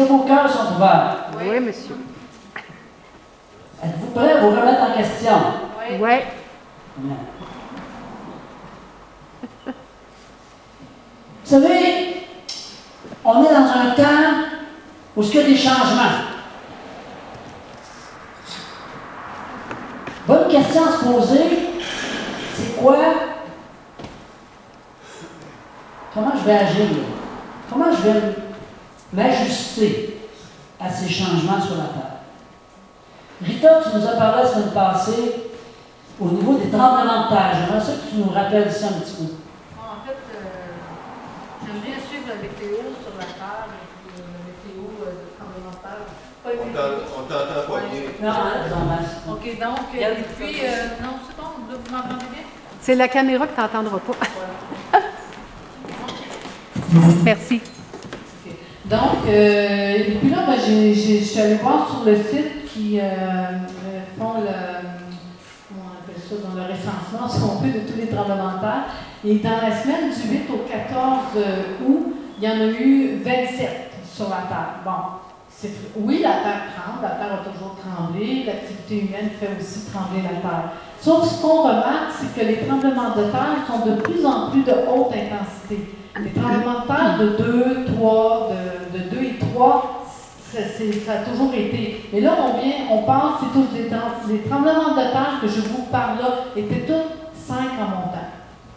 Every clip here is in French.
vos cœurs sont ouverts? Oui, monsieur. Êtes-vous prêts à vous remettre en question? Oui. Amen. Vous savez, on est dans un temps où il y a des changements. Bonne question à se poser, c'est quoi? Comment je vais agir? Comment je vais m'ajuster à ces changements sur la terre? Rita, tu nous as parlé la semaine passée au niveau des tremblements de terre. J'aimerais ça que tu nous rappelles ça un petit peu. En fait, j'aime bien suivre la météo sur la terre, la météo de tremblement de terre. On t'entend pas bien. Non, OK, donc, et puis, non, c'est bon, vous m'entendez bien? C'est la caméra que tu n'entendras pas. Merci. Okay. Donc, et puis là, je suis allée voir sur le site qui font comment on appelle ça, dans le recensement, ce qu'on fait de tous les tremblements de terre. Et dans la semaine du 8 au 14 août, il y en a eu 27 sur la Terre. Bon, oui, la Terre tremble, la Terre a toujours tremblé, l'activité humaine fait aussi trembler la Terre. Sauf ce qu'on remarque, c'est que les tremblements de terre sont de plus en plus de haute intensité. Les tremblements de terre de 2, 3, de 2 et 3, ça a toujours été. Mais là, on pense, c'est tous les tremblements de terre que je vous parle là, étaient tous 5 en montant.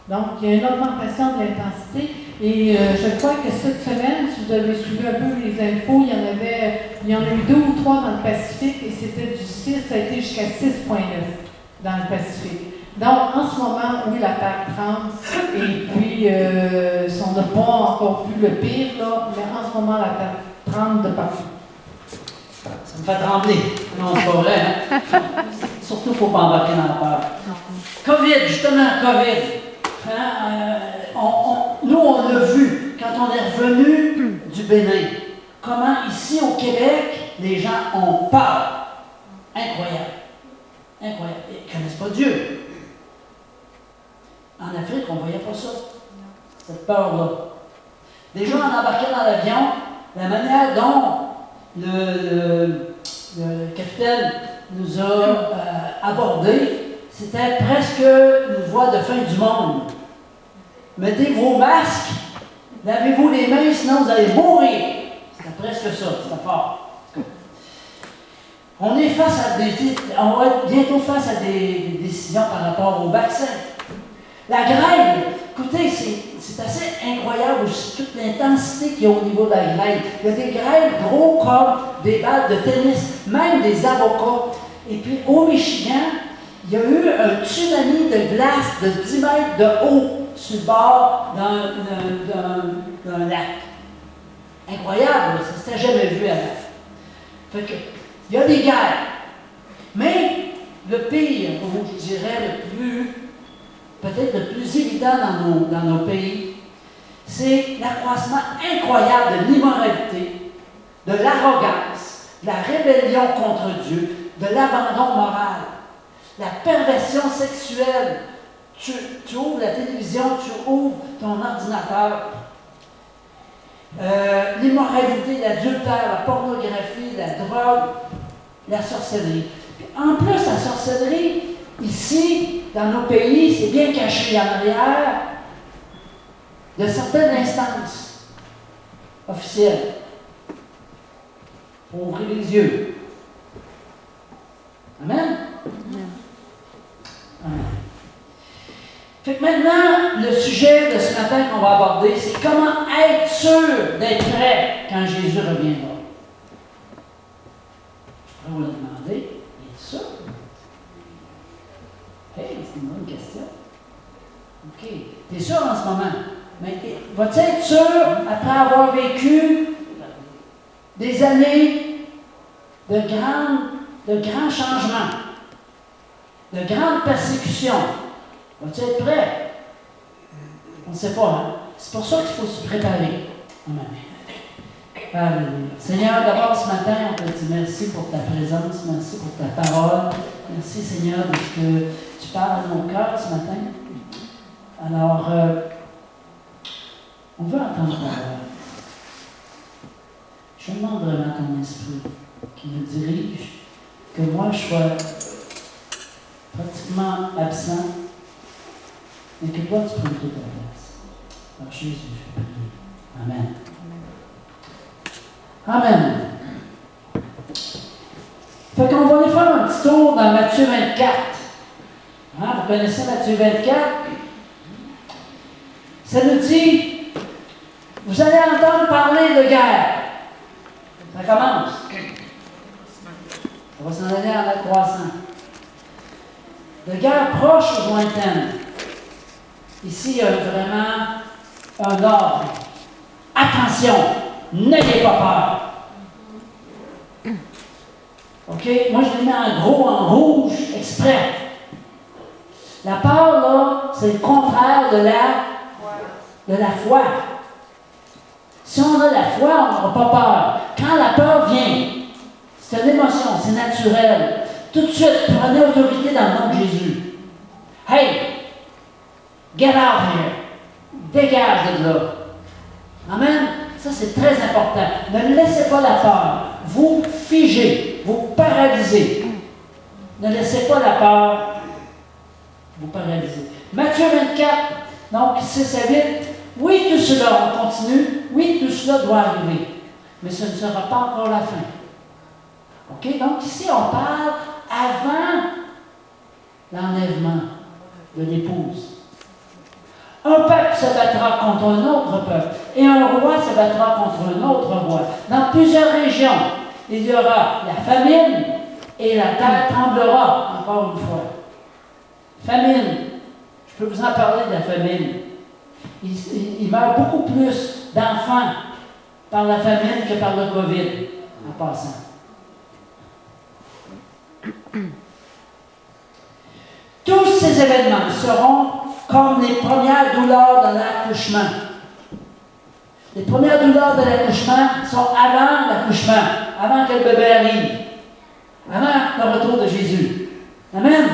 Donc, il y a une augmentation de l'intensité. Et je crois que cette semaine, si vous avez suivi un peu les infos, il y en a eu 2 ou 3 dans le Pacifique et c'était du 6, ça a été jusqu'à 6,9 dans le Pacifique. Donc, en ce moment, oui, la Terre tremble, et puis, si on n'a pas encore vu le pire, là, mais en ce moment, la Terre tremble de partout. Ça me fait trembler. Non, c'est pas vrai, hein? Surtout, il ne faut pas embarquer dans la peur. COVID, justement, COVID. Hein, nous, on l'a vu quand on est revenu du Bénin. Comment, ici, au Québec, les gens ont peur. Incroyable. Incroyable. Ils ne connaissent pas Dieu. En Afrique, on ne voyait pas ça. Cette peur-là. Déjà, en embarquant dans l'avion, la manière dont le capitaine nous a abordés, c'était presque une voie de fin du monde. Mettez vos masques, lavez-vous les mains, sinon vous allez mourir. C'était presque ça, c'était fort. On est on va être bientôt face à des décisions par rapport au vaccin. La grêle, écoutez, c'est assez incroyable aussi, toute l'intensité qu'il y a au niveau de la grêle. Il y a des grêles gros comme des balles de tennis, même des avocats. Et puis au Michigan, il y a eu un tsunami de glace de 10 mètres de haut sur le bord d'un lac. Incroyable, ça ne s'était jamais vu avant. Fait que, il y a des guerres. Mais le pire, je dirais peut-être le plus évident dans nos pays, c'est l'accroissement incroyable de l'immoralité, de l'arrogance, de la rébellion contre Dieu, de l'abandon moral, la perversion sexuelle. Tu ouvres la télévision, tu ouvres ton ordinateur. L'immoralité, l'adultère, la pornographie, la drogue, la sorcellerie. Puis en plus, la sorcellerie, ici, dans nos pays, c'est bien caché en arrière de certaines instances officielles pour ouvrir les yeux. Amen? Amen. Fait que maintenant, le sujet de ce matin qu'on va aborder, c'est comment être sûr d'être prêt quand Jésus reviendra. Je pourrais vous le demander. Êtes-vous sûr? Hey, c'est une bonne question. OK. Tu es sûr en ce moment? Mais vas-tu être sûr, après avoir vécu des années de grands changements, de grandes persécutions? Vas-tu être prêt? On ne sait pas, hein? C'est pour ça qu'il faut se préparer. Amen. Alléluia. Seigneur, d'abord ce matin, on te dit merci pour ta présence, merci pour ta parole. Merci Seigneur de ce que tu parles à nos cœurs ce matin. Alors, on veut entendre ta parole. Je demande vraiment ton esprit qui me dirige, que moi je sois pratiquement absent, mais que toi tu prennes toute ta place. Par Jésus, je prie. Amen. Amen. Fait qu'on va aller faire un petit tour dans Matthieu 24. Hein, vous connaissez Matthieu 24? Ça nous dit, vous allez entendre parler de guerre. Ça commence. Ça va s'en aller en accroissant. De guerre proche ou lointaine. Ici, il y a vraiment un ordre. Attention, n'ayez pas peur. OK? Moi, je l'ai mis en gros, en rouge, exprès. La peur, là, c'est le contraire de la foi. Si on a la foi, on n'aura pas peur. Quand la peur vient, c'est une émotion, c'est naturel. Tout de suite, prenez autorité dans le nom de Jésus. Hey! Get out here! Dégage de là. Amen? Ça, c'est très important. Ne laissez pas la peur vous figer, vous paralyser. Ne laissez pas la peur vous paralyser. Matthieu 24, donc 6 à 8. Oui, tout cela, on continue. Oui, tout cela doit arriver. Mais ce ne sera pas encore la fin. OK? Donc ici, on parle avant l'enlèvement de l'épouse. Un peuple se battra contre un autre peuple, et un roi se battra contre un autre roi. Dans plusieurs régions, il y aura la famine, et la terre tremblera, encore une fois. Famine. Je peux vous en parler de la famine. Il meurt beaucoup plus d'enfants par la famine que par le COVID, en passant. Tous ces événements seront comme les premières douleurs de l'accouchement. Les premières douleurs de l'accouchement sont avant l'accouchement, avant que le bébé arrive, avant le retour de Jésus. Amen.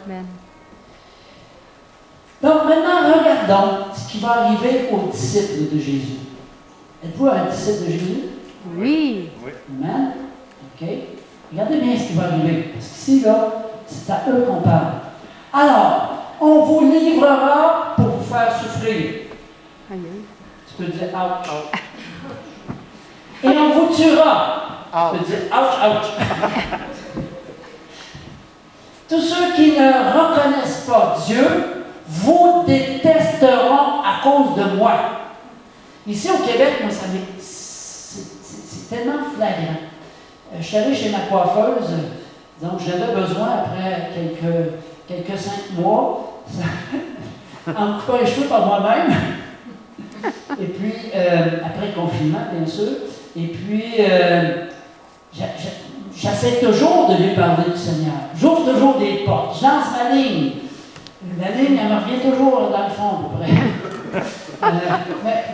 Amen. Donc maintenant, regardons ce qui va arriver aux disciples de Jésus. Êtes-vous un disciple de Jésus? Oui. Amen. OK. Regardez bien ce qui va arriver. Parce qu'ici, là, c'est à eux qu'on parle. Alors, on vous livrera pour vous faire souffrir. Aïe, aïe. Tu peux dire ouch. Et on vous tuera. Tu peux dire ouch, ouch. Tous ceux qui ne reconnaissent pas Dieu vous détesteront à cause de moi. Ici au Québec, moi, c'est tellement flagrant. Je suis allé chez ma coiffeuse, donc j'avais besoin, après quelques 5 mois, en me coupant les cheveux par moi-même, et puis, après le confinement, bien sûr, et puis, j'essaie toujours de lui parler du Seigneur. J'ouvre toujours des portes, je lance ma ligne. La ligne, elle me revient toujours dans le fond, à peu près.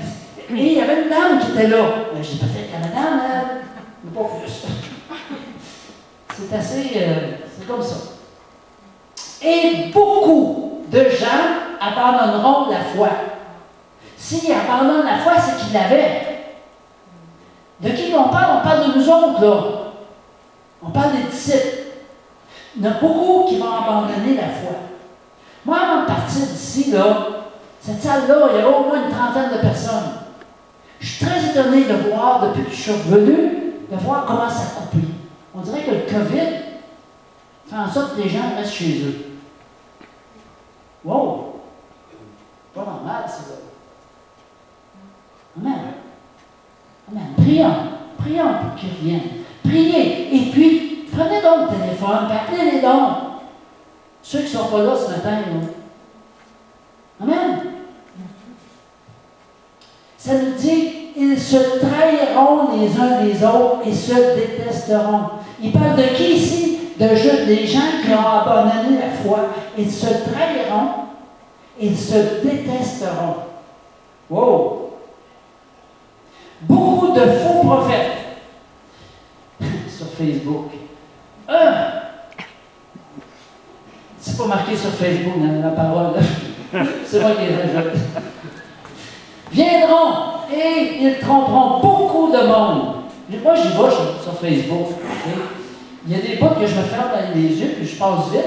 Et il y avait une dame qui était là. Je dis peut-être que la dame, elle, pas plus. C'est assez, c'est comme ça. Et beaucoup de gens abandonneront la foi. S'ils abandonnent la foi, c'est qu'ils l'avaient. De qui on parle? On parle de nous autres, là. On parle des disciples. Il y en a beaucoup qui vont abandonner la foi. Moi, avant de partir d'ici, là, cette salle-là, il y avait au moins une trentaine de personnes. Je suis très étonné de voir, depuis que je suis revenu, de voir comment ça s'accomplit. On dirait que le COVID fait en sorte que les gens restent chez eux. Wow! Pas normal, c'est là. Amen. Amen. Prions pour qu'ils reviennent. Priez. Et puis, prenez donc le téléphone, appelez les dons. Ceux qui ne sont pas là ce matin, là. Amen. Ça nous dit, ils se trahiront les uns les autres et se détesteront. Il parle de qui ici? Des gens qui ont abandonné la foi. Ils se trahiront et ils se détesteront. Wow! Beaucoup de faux prophètes sur Facebook. C'est pas marqué sur Facebook dans la parole. C'est moi qui les ajoute. Viendront et ils tromperont beaucoup de monde. Moi, j'y vais sur Facebook. OK? Il y a des bouts que je me ferme dans les yeux, puis je passe vite.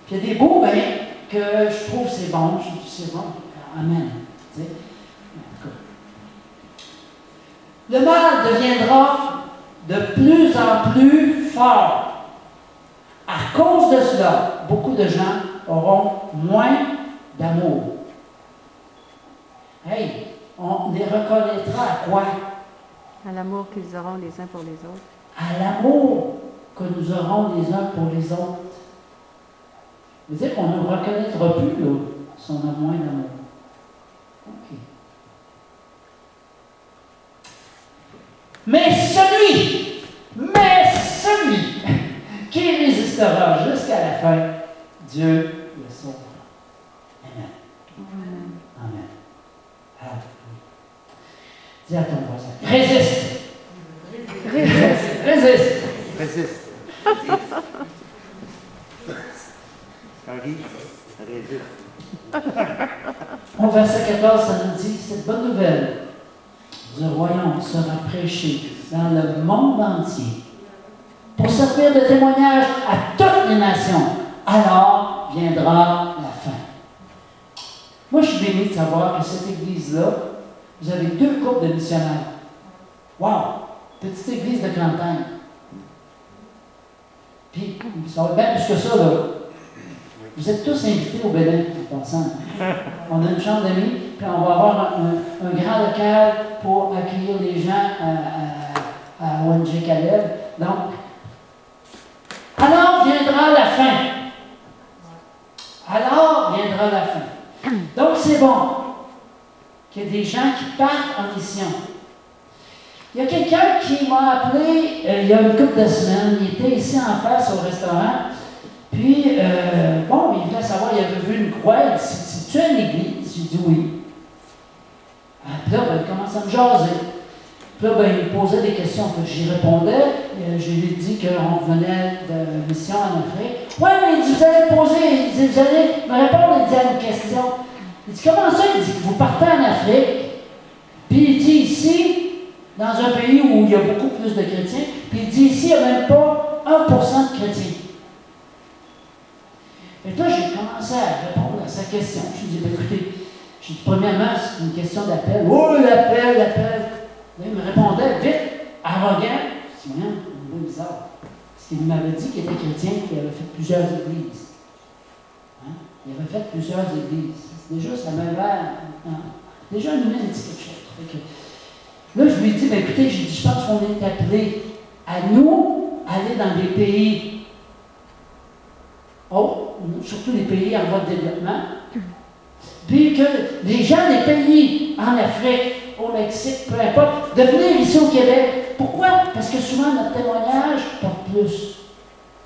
Puis il y a des bouts, ben, que je trouve c'est bon. Je dis c'est bon. Amen. Tu sais? En tout cas. Le mal deviendra de plus en plus fort. À cause de cela, beaucoup de gens auront moins d'amour. Hey, on les reconnaîtra à quoi? À l'amour qu'ils auront les uns pour les autres. À l'amour que nous aurons les uns pour les autres. Ça veut dire qu'on ne reconnaîtra plus là, si on a moins d'amour. OK. Mais celui qui résistera jusqu'à la fin, Dieu le sauvera. Amen. Amen. Alléluia. Dis à ton voisin, résiste. Résiste. Résiste. Henri, résiste. Au verset 14, ça nous dit, cette bonne nouvelle du royaume sera prêchée dans le monde entier pour servir de témoignage à toutes les nations. Alors viendra la fin. Moi, je suis béni de savoir que cette église-là, vous avez 2 groupes de missionnaires. Wow! Petite église de campagne. Puis, ça va bien plus que ça, là. Vous êtes tous invités au Bénin, en passant. On a une chambre d'amis, puis on va avoir un grand local pour accueillir les gens à ONG Caleb. Donc, alors viendra la fin. Alors viendra la fin. Donc, c'est bon qu'il y ait des gens qui partent en mission. Il y a quelqu'un qui m'a appelé il y a une couple de semaines. Il était ici en face au restaurant. Puis, bon, il voulait savoir, il avait vu une croix. Il dit, c'est-tu une église? J'ai dit oui. Puis là, ben, il commence à me jaser. Puis là, ben, il me posait des questions. J'y répondais. Je lui ai dit qu'on venait de mission en Afrique. Oui, mais il dit, vous allez poser, il dit, vous allez me répondre, il dit, à une question. Il dit, comment ça? Il dit, vous partez en Afrique. Puis il dit, ici, dans un pays où il y a beaucoup plus de chrétiens, puis il dit, ici, il n'y a même pas 1% de chrétiens. Et là, j'ai commencé à répondre à sa question. Je lui ai dit, ben, écoutez, j'ai dit, premièrement, c'est une question d'appel. Oh, l'appel. Là, il me répondait vite, arrogant. Je me suis dit, c'est un peu bizarre. Parce qu'il m'avait dit qu'il était chrétien et qu'il avait fait plusieurs églises. Hein? Il avait fait plusieurs églises. Déjà, ça m'avait. Déjà, il me dit quelque chose. Là, je lui ai dit, ben, écoutez, j'ai dit, je pense qu'on est appelé à nous aller dans des pays surtout les pays en voie de développement, puis que les gens des pays en Afrique, au Mexique, peu importe, de venir ici au Québec. Pourquoi? Parce que souvent notre témoignage porte plus.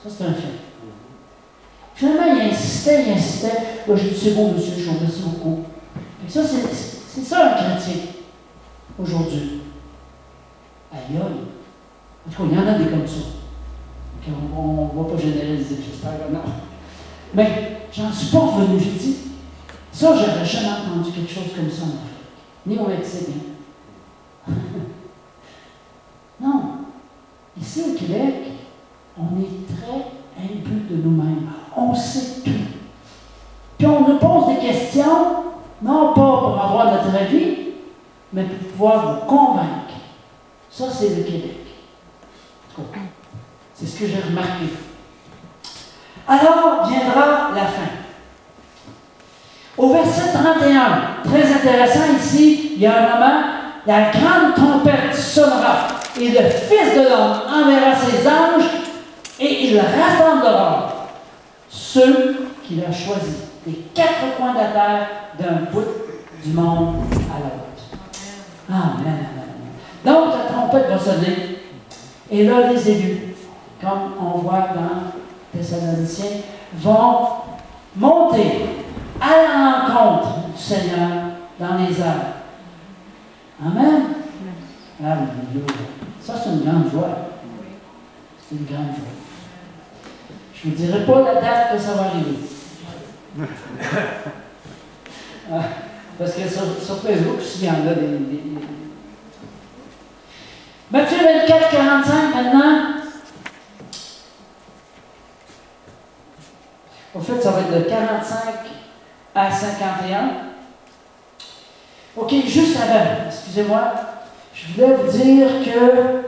Ça, c'est un fait. Finalement, il insistait. Là, j'ai dit, c'est bon, monsieur, je vous remercie beaucoup. Et ça, c'est ça un chrétien, aujourd'hui. Aïe, aïe. En tout cas, il y en a des comme ça. Okay, on ne va pas généraliser, j'espère que non. Mais j'en suis pas revenu. J'ai dit, ça, j'aurais jamais entendu quelque chose comme ça en Afrique. Ni au Mexique. Hein? Non. Ici au Québec, on est très imbus de nous-mêmes. On sait tout. Puis on nous pose des questions, non pas pour avoir notre avis, mais pour pouvoir vous convaincre. Ça, c'est le Québec. C'est ce que j'ai remarqué. Alors viendra la fin. Au verset 31, très intéressant ici, il y a un moment, la grande trompette sonnera et le Fils de l'homme enverra ses anges et il rassemblera ceux qu'il a choisis des 4 coins de la terre d'un bout du monde à l'autre. Amen. Donc la trompette va sonner et là les élus, comme on voit dans Thessaloniciens, vont monter à la rencontre du Seigneur dans les airs. Amen. Alléluia. Ça, c'est une grande joie. C'est une grande joie. Je ne vous dirai pas la date que ça va arriver. Parce que sur Facebook, il y en a des... Matthieu 24, 45 maintenant. Au fait, ça va être de 45 à 51. OK, juste avant, excusez-moi, je voulais vous dire que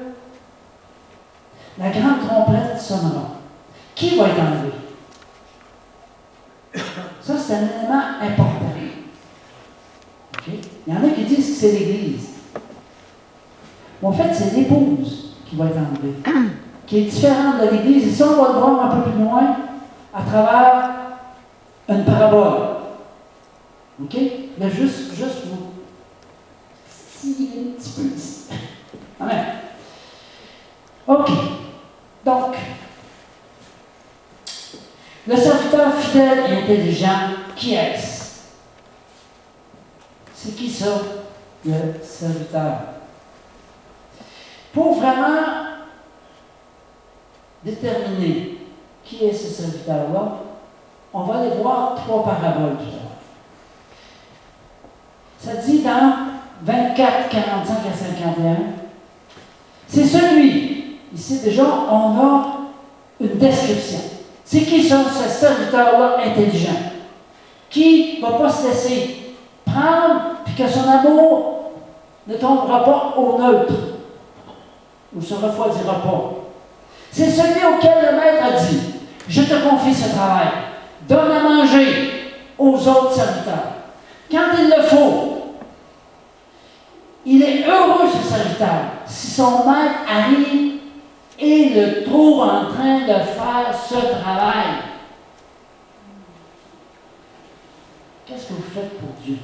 la grande trompette sonnera. Qui va être enlevé? Ça, c'est un élément important. Okay? Il y en a qui disent que c'est l'Église. Mais en fait, c'est l'épouse qui va être enlevée, qui est différente de l'Église. Et ça, on va le voir un peu plus loin à travers une parabole. OK? Là, juste vous titiller un petit peu ici. Amen. OK. Donc, le serviteur fidèle et intelligent, qui est-ce? C'est qui ça, le serviteur? Pour vraiment déterminer qui est ce serviteur-là, on va aller voir 3 paraboles tout à l'heure. Ça dit dans 24, 45 à 51, c'est celui, ici déjà, on a une description. C'est qui ça, ce serviteur-là intelligent? Qui ne va pas se laisser prendre, puis que son amour ne tombera pas au neutre, ou ne se refroidira pas. C'est celui auquel le maître a dit, je te confie ce travail, donne à manger aux autres serviteurs. Quand il le faut, il est heureux, ce serviteur, si son maître arrive et le trouve en train de faire ce travail. Qu'est-ce que vous faites pour Dieu?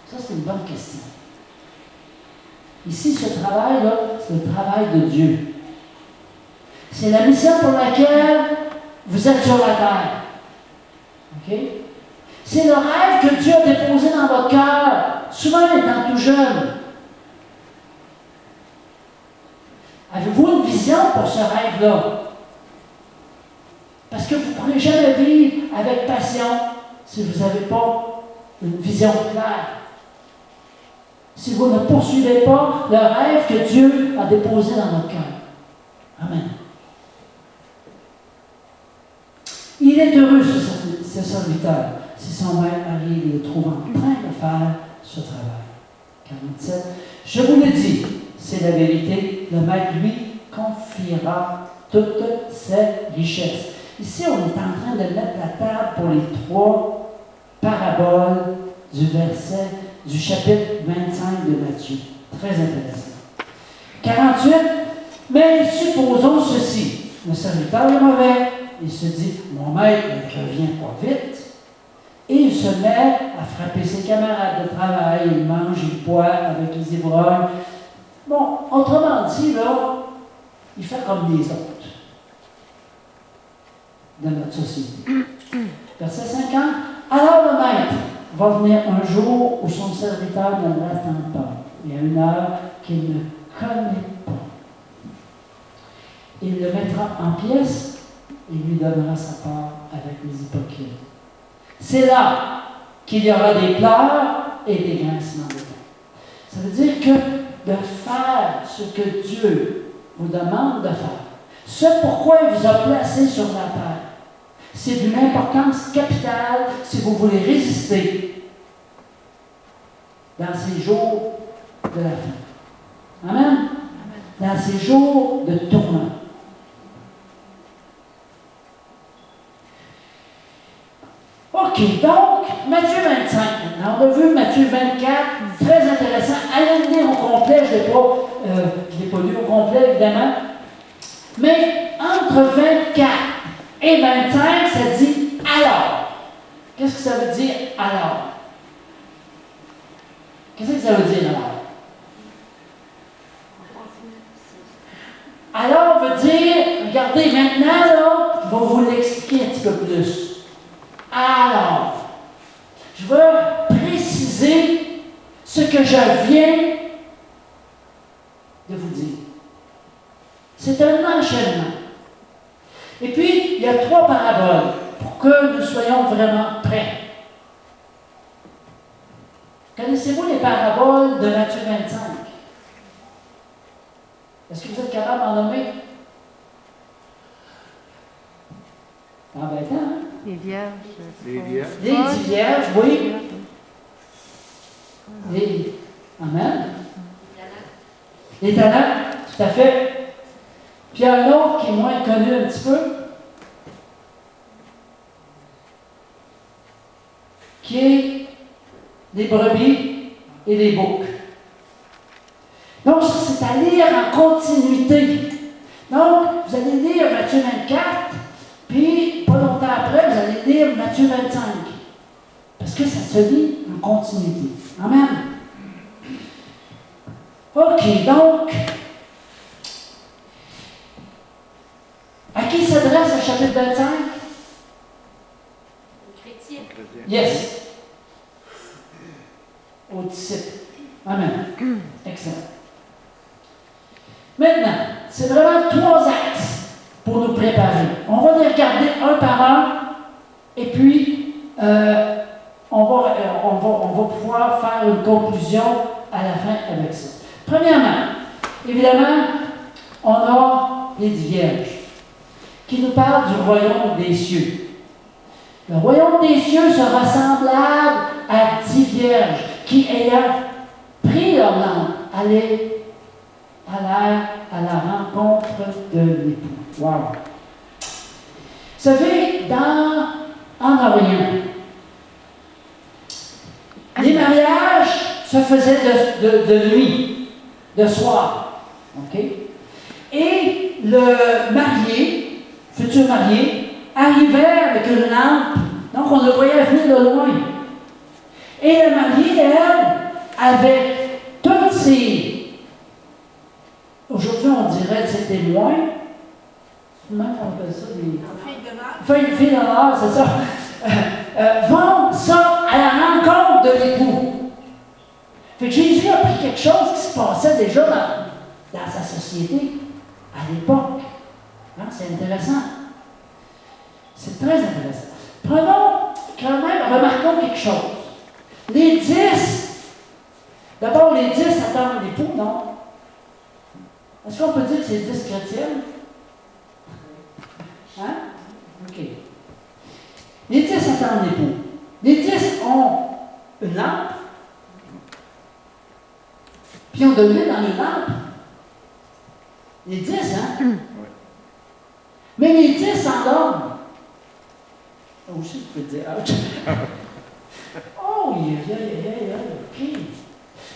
Ça, c'est une bonne question. Ici, ce travail-là, c'est le travail de Dieu. C'est la mission pour laquelle vous êtes sur la terre. OK? C'est le rêve que Dieu a déposé dans votre cœur, souvent étant tout jeune. Avez-vous une vision pour ce rêve-là? Parce que vous ne pourrez jamais vivre avec passion si vous n'avez pas une vision claire. Si vous ne poursuivez pas le rêve que Dieu a déposé dans votre cœur. Amen. Il est heureux, ce serviteur, si son maître arrive et le trouve en train de faire ce travail. 47. Je vous le dis, c'est la vérité, le maître lui confiera toutes ses richesses. Ici, on est en train de mettre la table pour les 3 paraboles du chapitre 25 de Matthieu. Très intéressant. 48. Mais supposons ceci. Le serviteur est mauvais. Il se dit, mon maître ne revient pas vite. Et il se met à frapper ses camarades de travail. Il mange, il boit avec les ivrognes. Bon, autrement dit, là, il fait comme les autres de notre société. Verset 50. Alors le maître va venir un jour où son serviteur ne l'attend pas, et à une heure qu'il ne connaît pas. Il le mettra en pièces et lui donnera sa part avec les hypocrites. C'est là qu'il y aura des pleurs et des grincements de dents. Ça veut dire que de faire ce que Dieu vous demande de faire, ce pourquoi il vous a placé sur la terre, c'est d'une importance capitale si vous voulez résister dans ces jours de la fin. Amen? Dans ces jours de tourment. OK, donc, Matthieu 25 maintenant. On a vu Matthieu 24, très intéressant. Allez le lire au complet, je ne l'ai pas lu au complet, évidemment. Mais entre 24 et 25, ça dit « alors ». Qu'est-ce que ça veut dire « alors » ? Qu'est-ce que ça veut dire « alors » ? Alors veut dire, regardez, maintenant, là, je vais vous l'expliquer un petit peu plus. Alors, je vais préciser ce que je viens de vous dire. C'est un enchaînement. Et puis, il y a 3 paraboles pour que nous soyons vraiment prêts. Connaissez-vous les paraboles de Matthieu 25? Est-ce que vous êtes capable d'en nommer? C'est embêtant, hein? Les vierges. Les vierges. Les 10 vierges, oui. Les... Amen. Les talents, tout à fait. Puis il y a un autre qui est moins connu un petit peu, qui est les brebis et les boucs. Donc, ça, c'est à lire en continuité. Donc, vous allez lire Matthieu 24, puis pas longtemps après, vous allez lire Matthieu 25. Parce que ça se lit en continuité. Amen. OK, donc, à qui s'adresse le chapitre 25? Aux chrétiens. Yes. Aux disciples. Amen. Excellent. Maintenant, c'est vraiment 3 axes pour nous préparer. On va les regarder un par un, et puis on va pouvoir faire une conclusion à la fin avec ça. Premièrement, évidemment, on a les 10 vierges qui nous parlent du royaume des cieux. Le royaume des cieux sera semblable à 10 vierges qui, ayant pris leur lampe, allaient à la rencontre de l'époux. Wow! Vous savez, en Orient, les mariages se faisaient de nuit, de soir. OK? Et le marié, futur marié, arrivait avec une lampe, donc on le voyait venir de loin. Et la mariée, elle, avait toutes ses... Aujourd'hui, on dirait ses témoins. Comment on appelle ça? Filles d'honneur, c'est ça. Vont ça à la rencontre de l'époux. Fait que Jésus a pris quelque chose qui se passait déjà dans sa société à l'époque. Hein, c'est intéressant. C'est très intéressant. Prenons quand même, remarquons quelque chose. Les 10, d'abord les 10 attendent l'époux, non? Est-ce qu'on peut dire que c'est 10 chrétiennes? Hein? OK. Les 10 attendent l'époux. Les 10 ont une lampe, puis on de l'huile dans une lampe. Les 10, hein? Oui. Mais les 10 s'endorment. Oh, je peux dire, ouch. Oh, OK.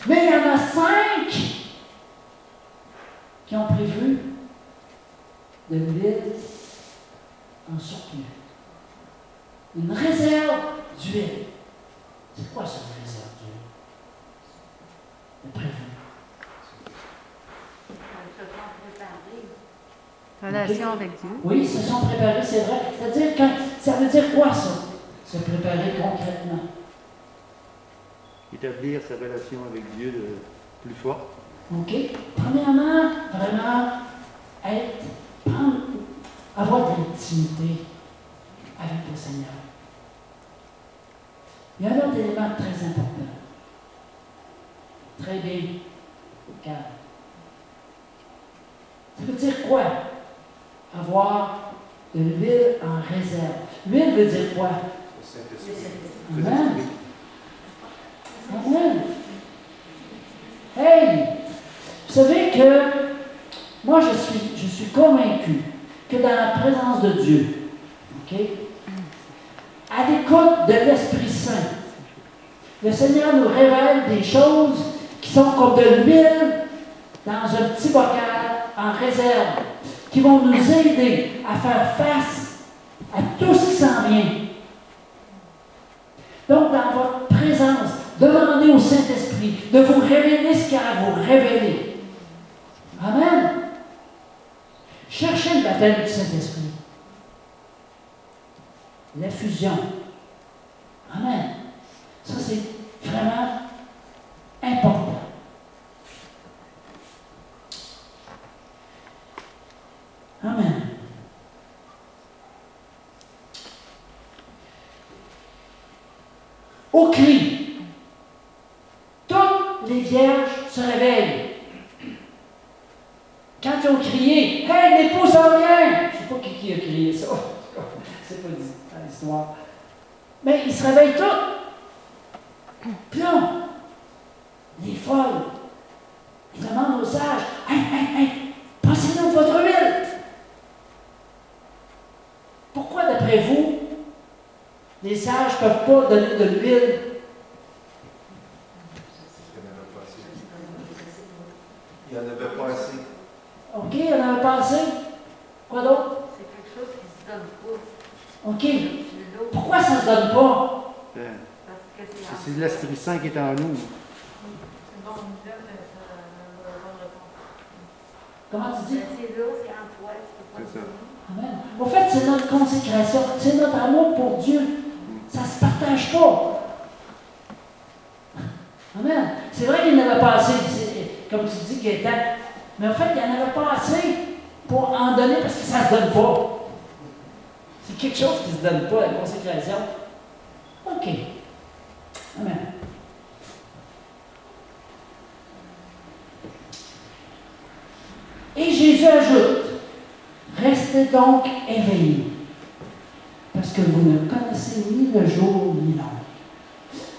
Mais il y en a 5 qui ont prévu de l'huile en surplus. Une réserve d'huile. C'est quoi ça, une réserve d'huile? De prévu. Relation avec Dieu. Oui, ils se sont préparés, c'est vrai. C'est-à-dire, ça veut dire quoi, ça? Se préparer concrètement. Établir sa relation avec Dieu de plus forte. OK? Premièrement, vraiment, avoir de l'intimité avec le Seigneur. Il y a un autre élément très important. Très bien. Calme. Ça veut dire quoi? Avoir de l'huile en réserve. L'huile veut dire quoi? Amen. Amen. Hey! Vous savez que moi, je suis convaincu que dans la présence de Dieu, OK? À l'écoute de l'Esprit Saint, le Seigneur nous révèle des choses qui sont comme de l'huile dans un petit bocal en réserve, qui vont nous aider à faire face à tout ce qui s'en vient. Donc, dans votre présence, demandez au Saint-Esprit de vous révéler ce qu'il y a à vous révéler. Amen. Cherchez le baptême du Saint-Esprit. L'effusion. Amen. Ça, c'est vraiment important. Amen. Au cri, toutes les vierges se réveillent. Quand qui ont crié, hey, l'époux s'en vient! Je ne sais pas qui a crié ça. C'est pas dit dans l'histoire. Mais ils se réveillent tous. Puis là, les folles, ils demandent aux sages, hey, passez-nous votre huile. Pourquoi, d'après vous, les sages ne peuvent pas donner de l'huile? Il n'y en avait pas assez. OK, il y en avait pas assez. Quoi d'autre? C'est quelque chose qui se donne pas. OK. C'est l'eau. Pourquoi ça ne se donne pas? Parce que c'est C'est l'Esprit Saint qui est en nous. C'est bon, là, ça va répondre. Comment tu dis? C'est l'eau, c'est en toi, tu peux pas C'est ça. Amen. Au fait, c'est notre consécration, c'est notre amour pour Dieu. Ça ne se partage pas. Amen. C'est vrai qu'il n'avait pas assez, comme tu dis, qu'il était. Mais en fait, il n'y en avait pas assez pour en donner parce que ça ne se donne pas. C'est quelque chose qui ne se donne pas, la consécration. OK. Amen. Et Jésus ajoute, restez donc éveillés, parce que vous ne connaissez ni le jour ni l'heure.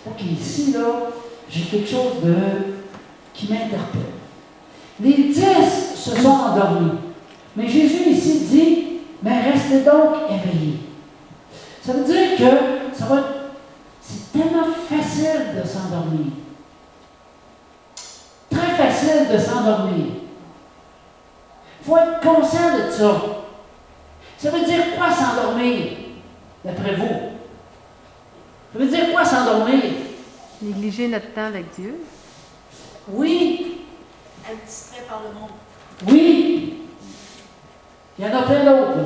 OK, ici, là, j'ai quelque chose qui m'interpelle. Les 10 se sont endormis. Mais Jésus ici dit, mais restez donc éveillés. Ça veut dire que c'est tellement facile de s'endormir. Très facile de s'endormir. Il faut être conscient de ça. Ça veut dire quoi s'endormir, d'après vous? Ça veut dire quoi s'endormir? Négliger notre temps avec Dieu. Oui, Être distrait par le monde. oui. Il y en a plein d'autres. Là.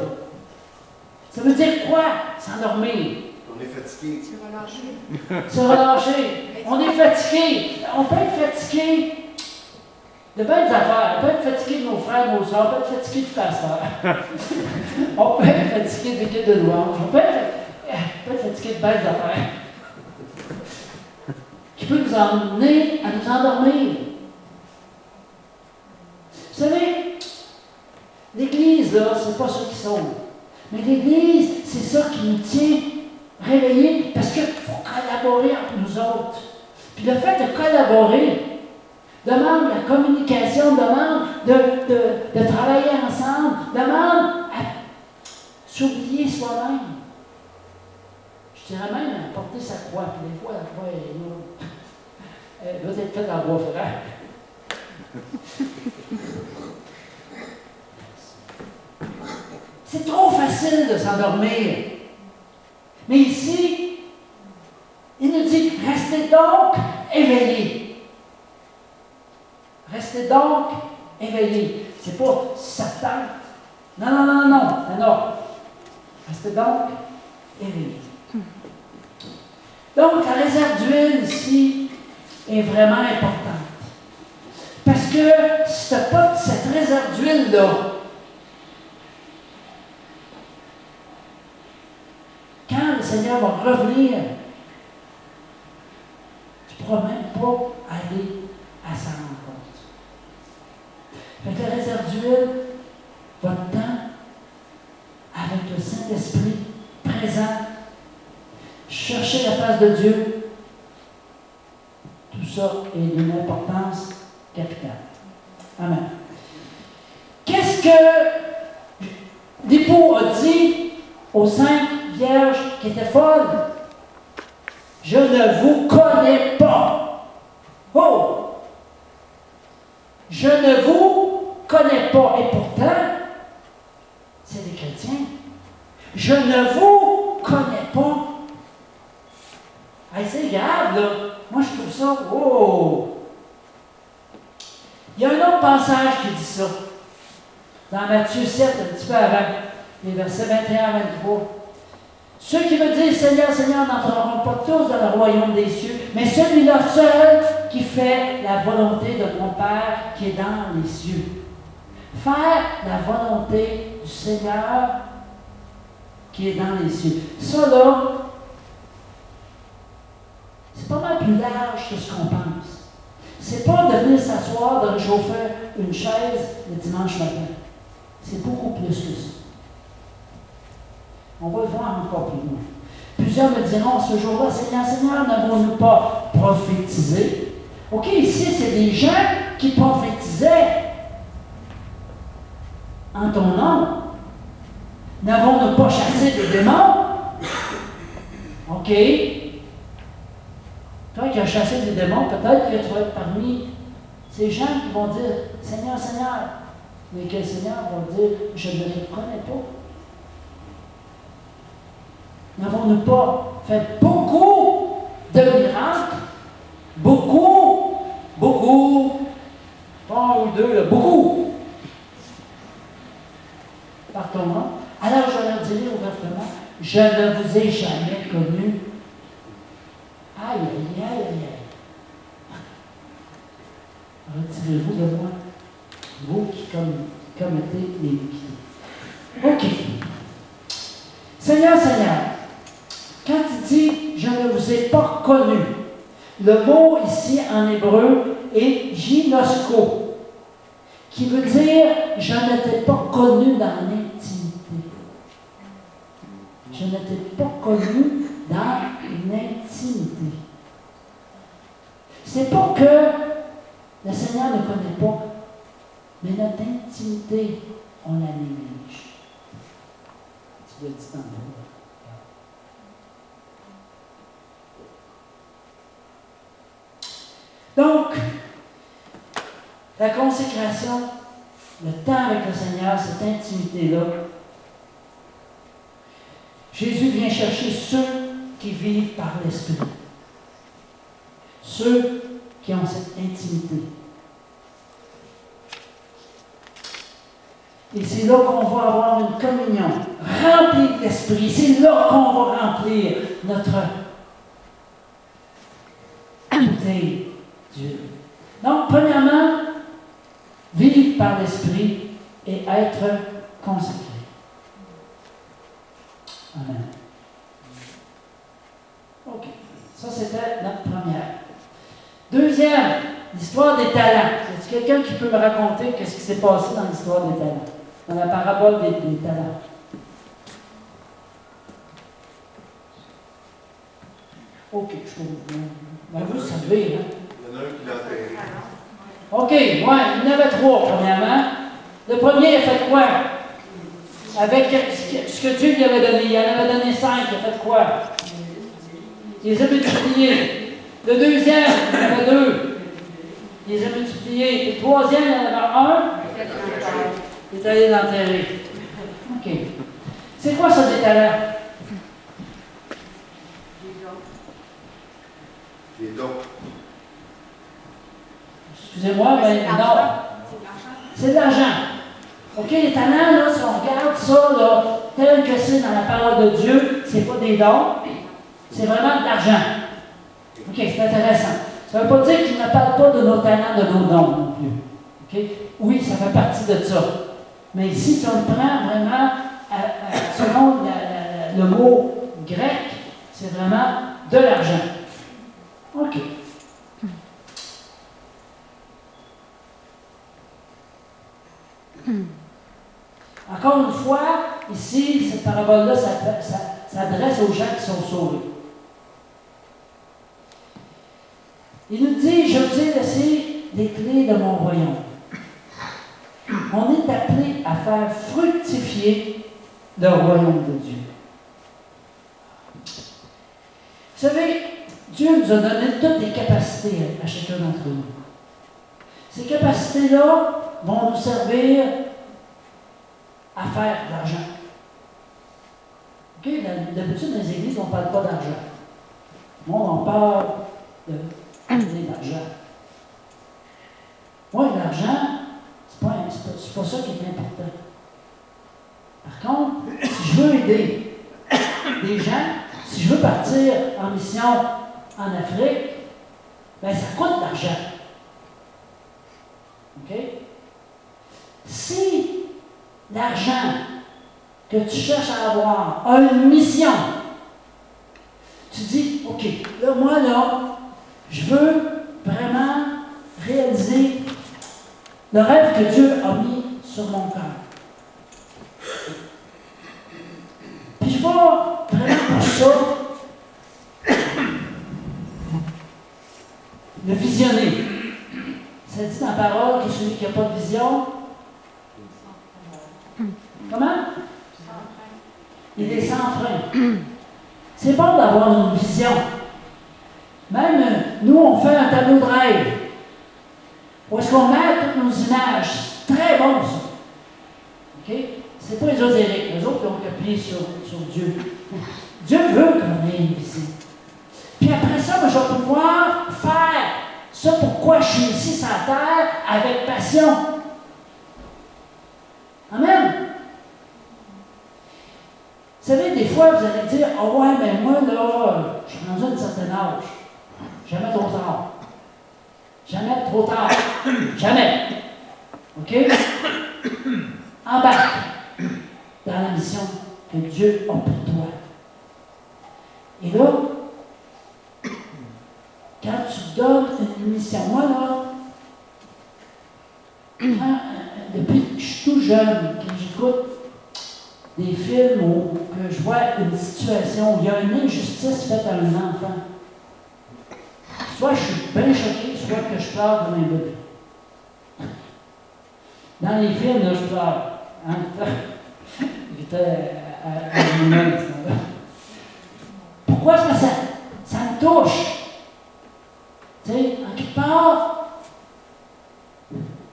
Ça veut dire quoi, s'endormir? On est fatigué. Se relâcher. Se relâcher. On est fatigué. On peut être fatigué de belles affaires. On peut être fatigué de nos frères, nos soeurs. On peut être fatigué du pasteur. On peut être fatigué de l'équipe de louange. On peut être fatigué de belles affaires. Qui peut nous emmener à nous endormir. Vous savez, l'Église, là, c'est pas ceux qui sauvent. Mais l'Église, c'est ça qui nous tient réveillés parce qu'il faut collaborer entre nous autres. Puis le fait de collaborer demande la communication, demande de travailler ensemble, demande à s'oublier soi-même. Je dirais même à porter sa croix. Puis des fois, la croix est lourde. Elle doit être faite en bois frère. C'est trop facile de s'endormir. Mais ici, il nous dit, restez donc éveillés. Restez donc éveillés. C'est pas sa tête. Non. Restez donc éveillés. Donc, la réserve d'huile ici est vraiment importante. Parce que si tu n'as pas cette réserve d'huile-là, quand le Seigneur va revenir, tu ne pourras même pas aller à sa rencontre. Fait que la réserve d'huile, votre temps avec le Saint-Esprit présent, chercher la face de Dieu, tout ça est d'une importance capitale. Amen. Qu'est-ce que l'époux a dit aux 5 vierges qui étaient folles? Je ne vous connais pas. Oh! Je ne vous connais pas. Et pourtant, c'est des chrétiens. Je ne vous connais pas. Hey, c'est grave, là. Moi, je trouve ça, oh! Il y a un autre passage qui dit ça. Dans Matthieu 7, un petit peu avant, les versets 21 à 23. Ceux qui me disent Seigneur, Seigneur n'entreront pas tous dans le royaume des cieux, mais celui-là seul qui fait la volonté de mon Père qui est dans les cieux. Faire la volonté du Seigneur qui est dans les cieux. Ça, là, c'est pas mal plus large que ce qu'on pense. c'est pas de venir s'asseoir dans le chauffeur une chaise le dimanche matin. C'est beaucoup plus que ça. On va le voir encore plus loin. Plusieurs me diront ce jour-là, Seigneur, n'avons-nous pas prophétisé? OK, ici, c'est des gens qui prophétisaient en ton nom. N'avons-nous pas chassé des démons? OK. Toi qui as chassé des démons, peut-être que tu vas être parmi ces gens qui vont dire Seigneur, Seigneur. Mais quel Seigneur va dire je ne le connais pas? N'avons-nous pas fait beaucoup de miracles? Beaucoup, pas un ou deux, là, beaucoup. Par ton nom. Alors je leur dirai ouvertement, je ne vous ai jamais connu. Aïe, aïe, aïe, aïe. Retirez-vous de moi, vous qui commettez l'iniquité. OK. Seigneur, quand il dit « je ne vous ai pas connu », le mot ici en hébreu est « ginosko », qui veut dire « je ne t'ai pas connu dans l'intimité ». Je ne t'ai pas connu dans l'intimité. C'est pas que le Seigneur ne connaît pas, mais notre intimité, on la néglige. Tu l'as dit tantôt. Donc, la consécration, le temps avec le Seigneur, cette intimité-là, Jésus vient chercher ceux qui vivent par l'Esprit. Ceux qui ont cette intimité. Et c'est là qu'on va avoir une communion remplie de l'Esprit. C'est là qu'on va remplir notre bouteille d'huile. Donc, premièrement, vivre par l'Esprit et être consacré. Amen. OK. Ça, c'était notre première. Deuxième, l'histoire des talents. Est-ce quelqu'un qui peut me raconter qu'est-ce qui s'est passé dans l'histoire des talents? Dans la parabole des talents. OK, je comprends. Vous savez, hein? Il y en a un qui l'a enterré. OK, ouais, il y en avait trois, premièrement. Le premier, il a fait quoi? Avec ce que Dieu lui avait donné. Il en avait donné 5, il a fait quoi? Il les a multipliés. Le deuxième, il en avait 2. Il les a multipliés. Le troisième, il en avait 1. Il est allé l'enterrer. OK. C'est quoi ça, des talents? Des dons. Excusez-moi, mais non. C'est de l'argent. OK, les talents, là, si on regarde ça, là, tel que c'est dans la parole de Dieu, c'est pas des dons, c'est vraiment de l'argent. OK, c'est intéressant. Ça ne veut pas dire qu'il ne parle pas de nos talents, de nos dons non plus. OK? Oui, ça fait partie de ça. Mais ici, si on le prend vraiment selon le mot grec, c'est vraiment de l'argent. OK. Encore une fois, ici, cette parabole-là s'adresse aux gens qui sont sauvés. Il nous dit, je vous ai laissé les clés de mon royaume. On est appelé à faire fructifier le royaume de Dieu. Vous savez, Dieu nous a donné toutes des capacités à chacun d'entre nous. Ces capacités-là vont nous servir à faire de l'argent. Okay? D'habitude, dans les églises, on ne parle pas d'argent. Moi, on parle d'argent. Moi, l'argent, c'est pas ça qui est important. Par contre, si je veux aider des gens, si je veux partir en mission en Afrique, bien, ça coûte de l'argent. OK? Si l'argent que tu cherches à avoir a une mission, tu dis, OK, là, moi, là, je veux vraiment réaliser le rêve que Dieu a mis sur mon cœur. Puis je vais vraiment pour ça le visionner. Ça dit dans la parole que celui qui n'a pas de vision, comment? Il est sans frein. C'est bon d'avoir une vision. Même nous, on fait un tableau de rêve. Où est-ce qu'on met toutes nos images? C'est très bon, ça. OK? C'est pas ésotérique. Les autres qui ont copié sur Dieu. Dieu veut qu'on ait une vision. Puis après ça, je vais pouvoir faire ce pourquoi je suis ici sur la terre avec passion. Amen. Vous savez, des fois, vous allez dire, « Ah oh ouais, mais moi, là, je suis rendu à un certain âge. Jamais trop tard. Jamais trop tard. Jamais. OK? Embarque dans la mission que Dieu a pour toi. Et là, quand tu donnes une mission, moi, là, depuis que je suis tout jeune, quand j'écoute des films où que je vois une situation où il y a une injustice faite à un enfant, soit je suis bien choqué, soit que je pleure comme un bébé. Dans les films, là, je pleure. Hein? J'étais à lui-même, ce moment-là. Pourquoi? Parce que ça me touche. Tu sais, en quelque part,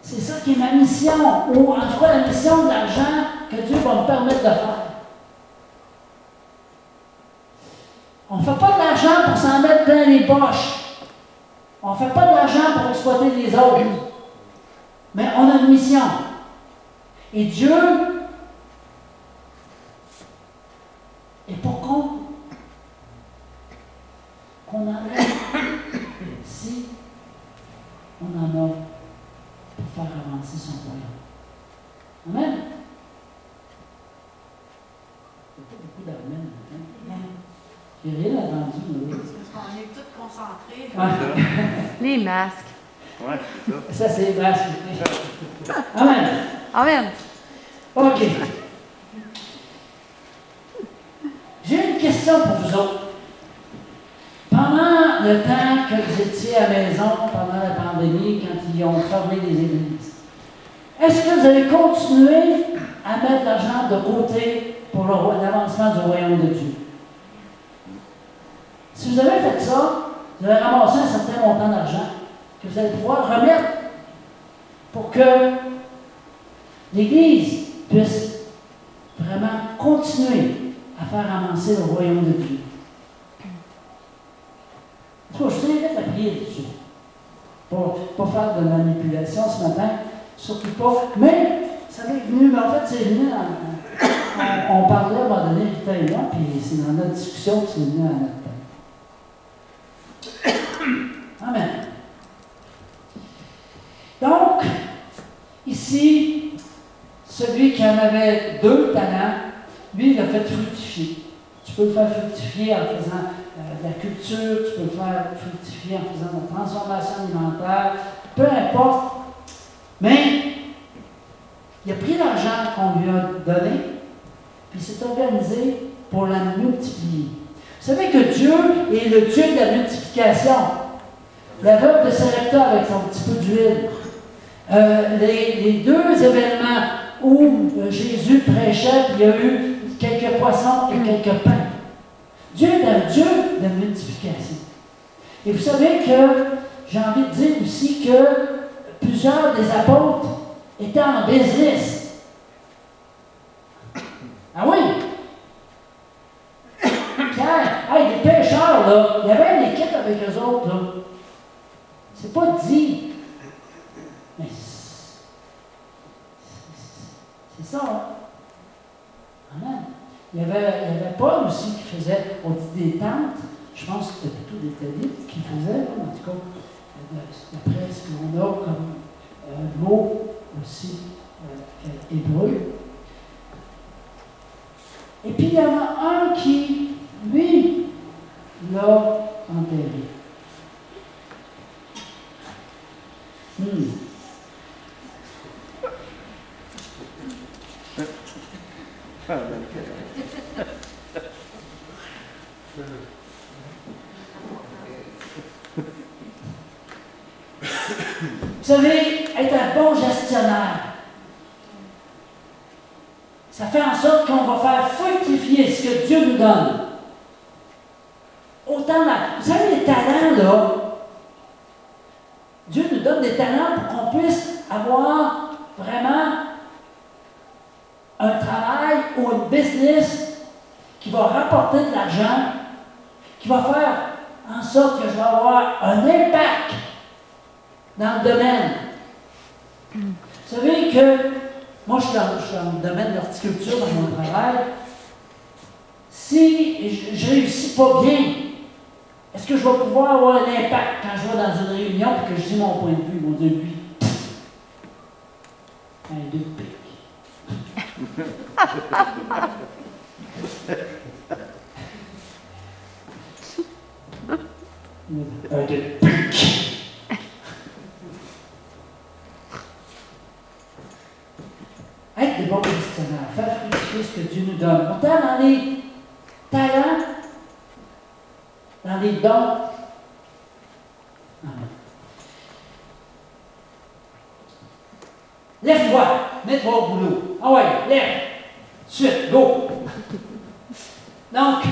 c'est ça qui est ma mission, ou en tout cas la mission de l'argent que Dieu va me permettre de faire. On ne fait pas de l'argent pour s'en mettre plein les poches. On ne fait pas de l'argent pour exploiter les autres. Mais on a une mission. Et Dieu est pour qu'on en ait si on en a pour faire avancer son royaume. Amen. Il n'y a pas beaucoup d'amen. J'ai rien entendu. Parce qu'on est tous concentrés. Ouais. Les masques. Ouais, c'est ça. Ça, c'est les masques. Amen. Amen. OK. J'ai une question pour vous autres. Pendant le temps que vous étiez à la maison, pendant la pandémie, quand ils ont fermé les églises, est-ce que vous avez continué à mettre l'argent de côté pour l'avancement du royaume de Dieu? Si vous avez fait ça, vous avez ramassé un certain montant d'argent que vous allez pouvoir remettre pour que l'Église puisse vraiment continuer à faire avancer le royaume de Dieu. Je vous invite à prier dessus. Pour ne pas faire de manipulation ce matin, surtout pas. Mais ça m'est venu, mais en fait, c'est venu on parlait à un moment donné, Rita et moi, puis c'est dans notre discussion que c'est venu à notre tête. Amen. Donc, ici, celui qui en avait 2 talents, lui, il a fait fructifier. Tu peux le faire fructifier en faisant de la culture, tu peux le faire fructifier en faisant de la transformation alimentaire, peu importe. Mais il a pris l'argent qu'on lui a donné, puis il s'est organisé pour la multiplier. Vous savez que Dieu est le Dieu de la multiplication. La veuve de Sarepta avec son petit peu d'huile. Les 2 événements où Jésus prêchait, puis il y a eu quelques poissons et quelques pains. Dieu est un Dieu de multiplication. Et vous savez que j'ai envie de dire aussi que plusieurs des apôtres étaient en business. Ah oui! Pierre, les pêcheurs, là, il y avait une équipe avec eux autres, là. C'est pas dit. Mais c'est ça, hein? Amen. Il y avait Paul aussi qui faisait, on dit des tentes, je pense que c'était plutôt des talites qu'il faisait, en tout cas, d'après ce qu'on a comme mot aussi hébreu. Et puis il y en a un qui, lui, l'a enterré. Vous savez, être un bon gestionnaire, ça fait en sorte qu'on va faire fructifier ce que Dieu nous donne. Autant vous savez, les talents, là, Dieu nous donne des talents pour qu'on puisse avoir vraiment un travail ou une business qui va rapporter de l'argent, qui va faire en sorte que je vais avoir un impact dans le domaine. Vous savez que moi, je suis dans le domaine de l'horticulture dans mon travail. Si je ne réussis pas bien, est-ce que je vais pouvoir avoir un impact quand je vais dans une réunion et que je dis mon point de vue? Ils vont dire lui. Un deux de pique. Un deux de pique. Être des bons gestionnaires, faire fructifier ce que Dieu nous donne. Autant dans les talents, dans les dons. Amen. Lève-toi, mets-toi au boulot. Ah ouais, lève. Suite, go. Donc,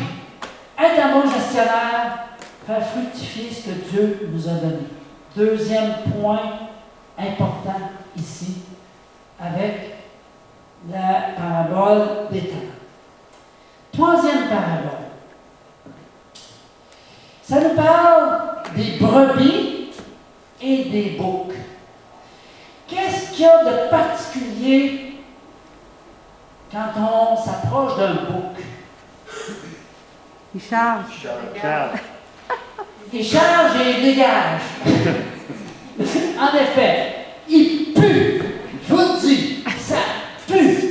être un bon gestionnaire, faire fructifier ce que Dieu nous a donné. Deuxième point important ici, avec la parabole des talents. Troisième parabole. Ça nous parle des brebis et des boucs. Qu'est-ce qu'il y a de particulier quand on s'approche d'un bouc? Il charge. Charles. Il charge et il dégage. En effet, il pue. Je vous le dis, ça pue.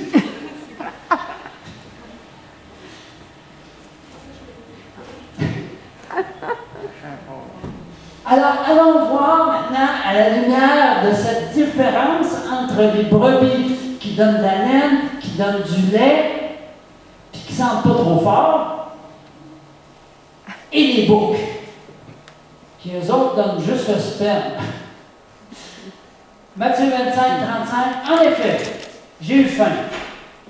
Alors, allons voir maintenant, à la lumière de cette différence entre les brebis qui donnent de la laine, qui donnent du lait, puis qui ne sentent pas trop fort, et les boucs, qui eux autres donnent juste le sperme. Matthieu 25, 35, en effet, j'ai eu faim,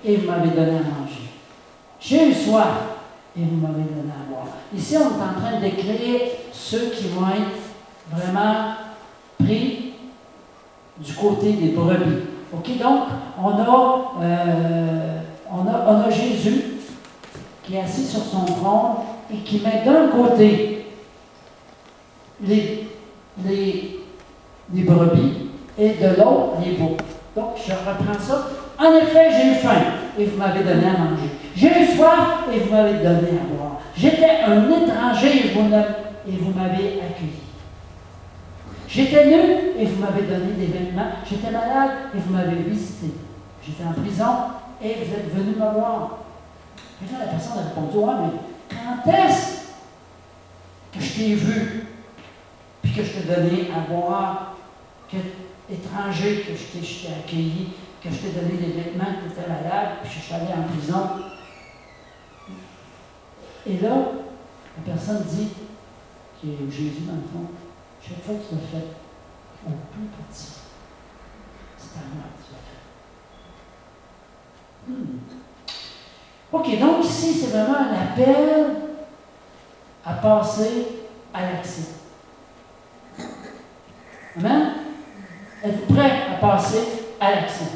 et vous m'avez donné à manger. J'ai eu soif, et vous m'avez donné à boire. Ici, on est en train d'écrire ceux qui vont être vraiment pris du côté des brebis. OK, donc, on a Jésus qui est assis sur son trône et qui met d'un côté les brebis et de l'autre les boucs. Donc, je reprends ça. En effet, j'ai eu faim et vous m'avez donné à manger. J'ai eu soif et vous m'avez donné à boire. J'étais un étranger et vous m'avez accueilli. J'étais nu et vous m'avez donné des vêtements. J'étais malade et vous m'avez visité. J'étais en prison et vous êtes venu me voir. Et là, la personne a répondu, ouais, mais quand est-ce que je t'ai vu, puis que je t'ai donné à boire, que étranger, que je t'ai accueilli, que je t'ai donné des vêtements, que tu étais malade, puis que je suis allé en prison. Et là, la personne dit, qui est Jésus dans le fond, chaque fois que tu l'as fait au plus petit, c'est à moi que tu l'as fait. OK, donc ici, c'est vraiment un appel à passer à l'action. Amen? Êtes-vous prêts à passer à l'action?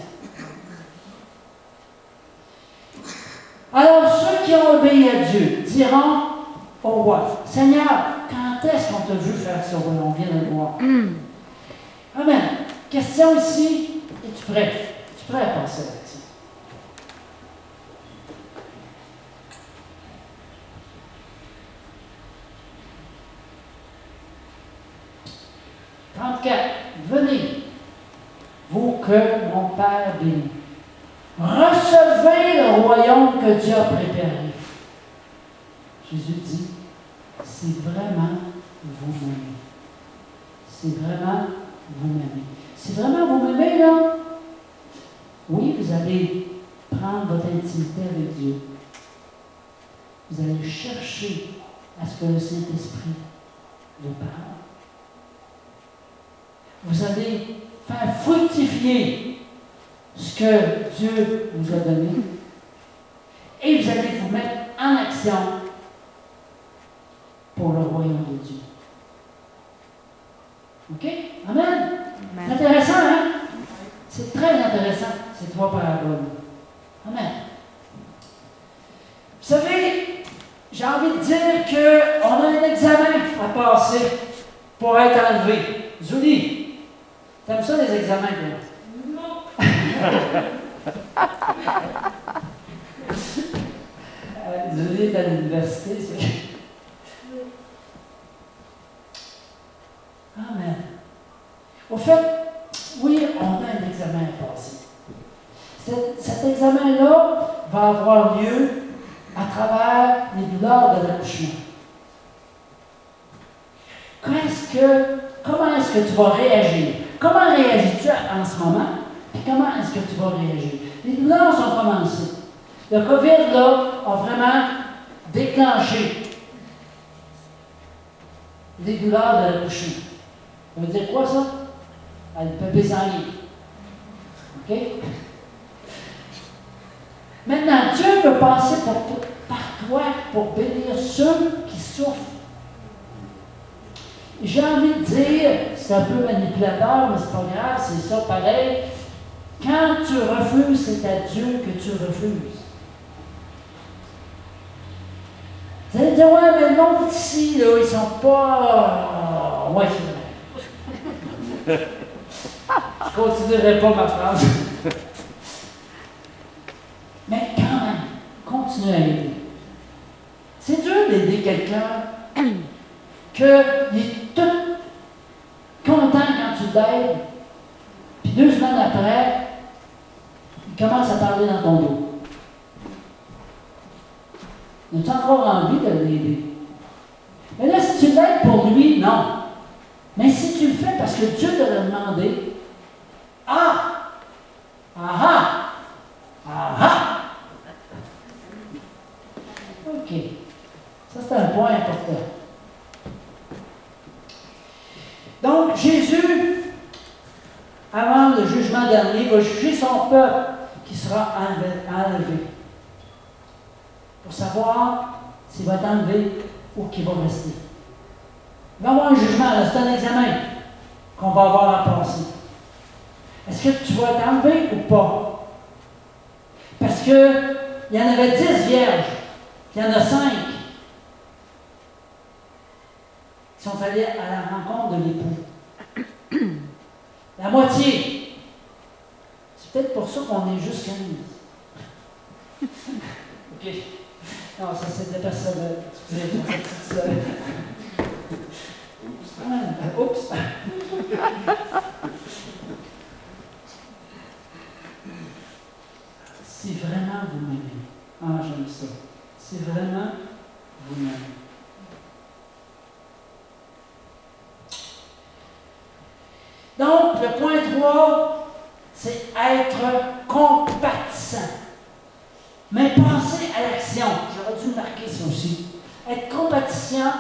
Alors, ceux qui ont obéi à Dieu diront au roi, Seigneur, quand est-ce qu'on t'a vu faire ça? On vient de le voir. Amen. Question ici, es-tu prêt? Es-tu prêt à passer à l'action? Venez, vous que mon Père bénit. Recevez le royaume que Dieu a préparé. Jésus dit, c'est vraiment vous m'aimez. C'est vraiment vous m'aimez. Si vraiment vous m'aimez, là, oui, vous allez prendre votre intimité avec Dieu. Vous allez chercher à ce que le Saint-Esprit vous parle. Vous allez faire fructifier ce que Dieu vous a donné. Et vous allez vous mettre en action pour le royaume de Dieu. OK? Amen? C'est intéressant, hein? C'est très intéressant, ces trois paraboles. Amen. Vous savez, j'ai envie de dire qu'on a un examen à passer pour être enlevé. Julie, t'aimes ça les examens, toi? Non! Julie est à l'université, c'est... Amen. Au fait, oui, on a un examen à passer. Cet examen-là va avoir lieu à travers les douleurs de l'accouchement. Comment est-ce que tu vas réagir? Comment réagis-tu en ce moment? Et comment est-ce que tu vas réagir? Les douleurs sont commencées. Le COVID, là, a vraiment déclenché les douleurs de l'accouchement. Ça veut dire quoi, ça? Elle peut bésanner. OK? Maintenant, Dieu veut passer par toi pour bénir ceux qui souffrent. J'ai envie de dire, c'est un peu manipulateur, mais c'est pas grave, c'est ça pareil. Quand tu refuses, c'est à Dieu que tu refuses. Vous allez dire, ouais, mais le monde ici, là, ils sont pas. Ouais, c'est vrai. Je ne continuerai pas ma phrase. Mais quand même, continue à aider. C'est dur d'aider quelqu'un qu'il est tout content quand tu l'aides, puis 2 semaines après, il commence à parler dans ton dos. As-tu encore envie de l'aider? Mais là, si tu l'aides pour lui, non. Mais si tu le fais parce que Dieu te l'a demandé, OK. Ça, c'est un point important. Donc, Jésus, avant le jugement dernier, va juger son peuple qui sera enlevé. Pour savoir s'il va être enlevé ou qu'il va rester. Il va y avoir un jugement, là, c'est un examen qu'on va avoir à passer. Est-ce que tu vas être enlevé ou pas? Parce qu'il y en avait 10 vierges, il y en a 5 qui sont allés à la rencontre de l'époux. La moitié. C'est peut-être pour ça qu'on est juste 15. OK. Non, ça c'était personnel. Oups. Si vraiment vous m'aimez, j'aime ça. Si vraiment vous m'aimez. Donc, le point 3, c'est être compatissant. Mais penser à l'action. J'aurais dû marquer ça aussi. Être compatissant